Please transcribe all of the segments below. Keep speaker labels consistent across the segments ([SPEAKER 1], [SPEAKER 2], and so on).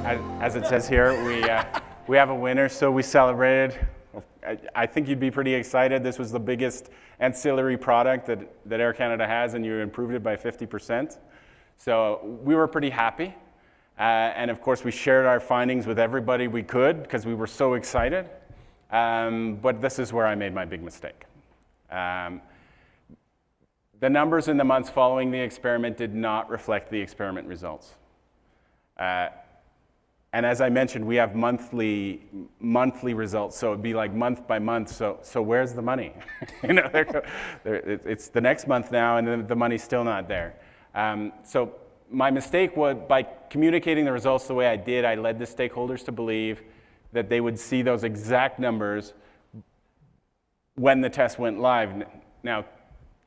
[SPEAKER 1] as it says here, we have a winner, so we celebrated. I think you'd be pretty excited. This was the biggest ancillary product that Air Canada has, and you improved it by 50%. So we were pretty happy. And of course, we shared our findings with everybody we could because we were so excited. But this is where I made my big mistake. The numbers in the months following the experiment did not reflect the experiment results. And as I mentioned, we have monthly results, so it'd be like month by month. So where's the money? You know, it's the next month now, and then the money's still not there. So my mistake was, by communicating the results the way I did, I led the stakeholders to believe that they would see those exact numbers when the test went live. Now,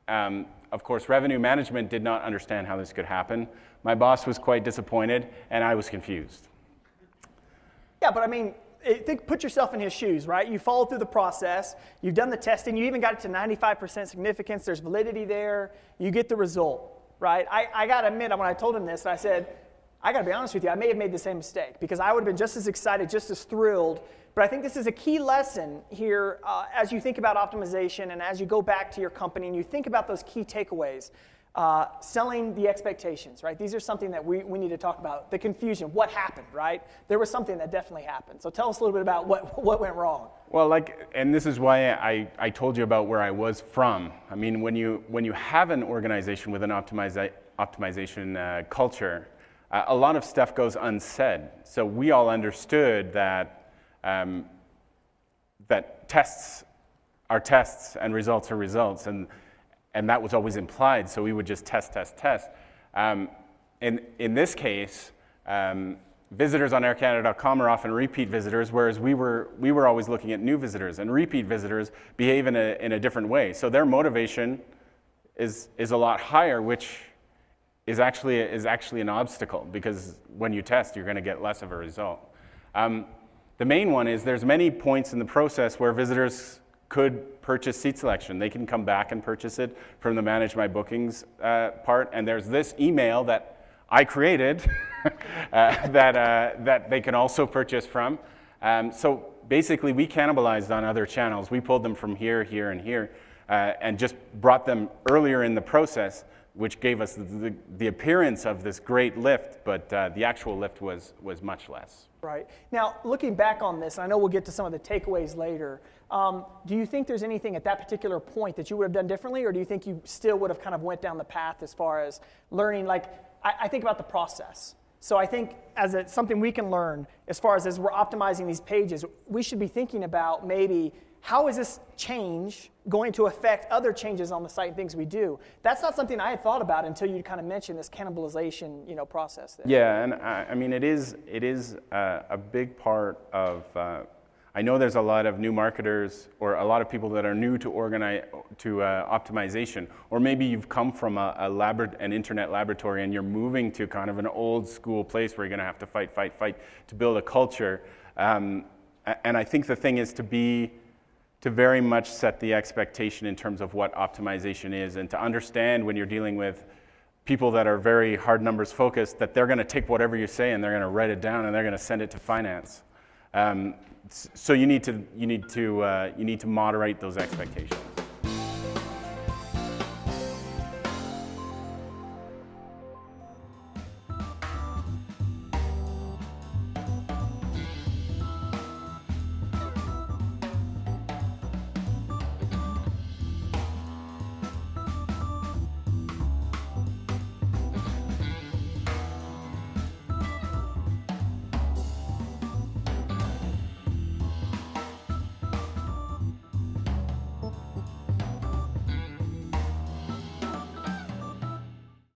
[SPEAKER 1] of course, revenue management did not understand how this could happen. My boss was quite disappointed, and I was confused.
[SPEAKER 2] Yeah, but I mean, put yourself in his shoes, right? You followed through the process, you've done the testing, you even got it to 95% significance, there's validity there, you get the result, right? I gotta admit, when I told him this, I said, I gotta be honest with you, I may have made the same mistake because I would have been just as excited, just as thrilled, but I think this is a key lesson here as you think about optimization and as you go back to your company and you think about those key takeaways. Selling the expectations, right? These are something that we need to talk about. The confusion, what happened, right? There was something that definitely happened. So tell us a little bit about what went wrong.
[SPEAKER 1] Well, and this is why I told you about where I was from. I mean, when you have an organization with an optimization culture, a lot of stuff goes unsaid. So we all understood that that tests are tests and results are results, and that was always implied, so we would just test. In this case, visitors on aircanada.com are often repeat visitors, whereas we were always looking at new visitors, and repeat visitors behave in a different way. So their motivation is a lot higher, which is actually an obstacle, because when you test, you're going to get less of a result. The main one is there's many points in the process where visitors could purchase seat selection. They can come back and purchase it from the Manage My Bookings part, and there's this email that I created that they can also purchase from. So basically, we cannibalized on other channels. We pulled them from here, here, and here, and just brought them earlier in the process, which gave us the appearance of this great lift, but the actual lift was much less.
[SPEAKER 2] Right. Now, looking back on this, I know we'll get to some of the takeaways later, do you think there's anything at that particular point that you would have done differently, or do you think you still would have kind of went down the path as far as learning? Like, I think about the process. So I think something we can learn as far as we're optimizing these pages, we should be thinking about maybe how is this change going to affect other changes on the site and things we do? That's not something I had thought about until you kind of mentioned this cannibalization, process there.
[SPEAKER 1] Yeah, and I mean, it is a big part of, I know there's a lot of new marketers or a lot of people that are new to optimization, or maybe you've come from an internet laboratory and you're moving to kind of an old school place where you're going to have to fight to build a culture. And I think the thing is to very much set the expectation in terms of what optimization is, and to understand when you're dealing with people that are very hard numbers focused that they're going to take whatever you say and they're going to write it down and they're going to send it to finance. So you need to moderate those expectations.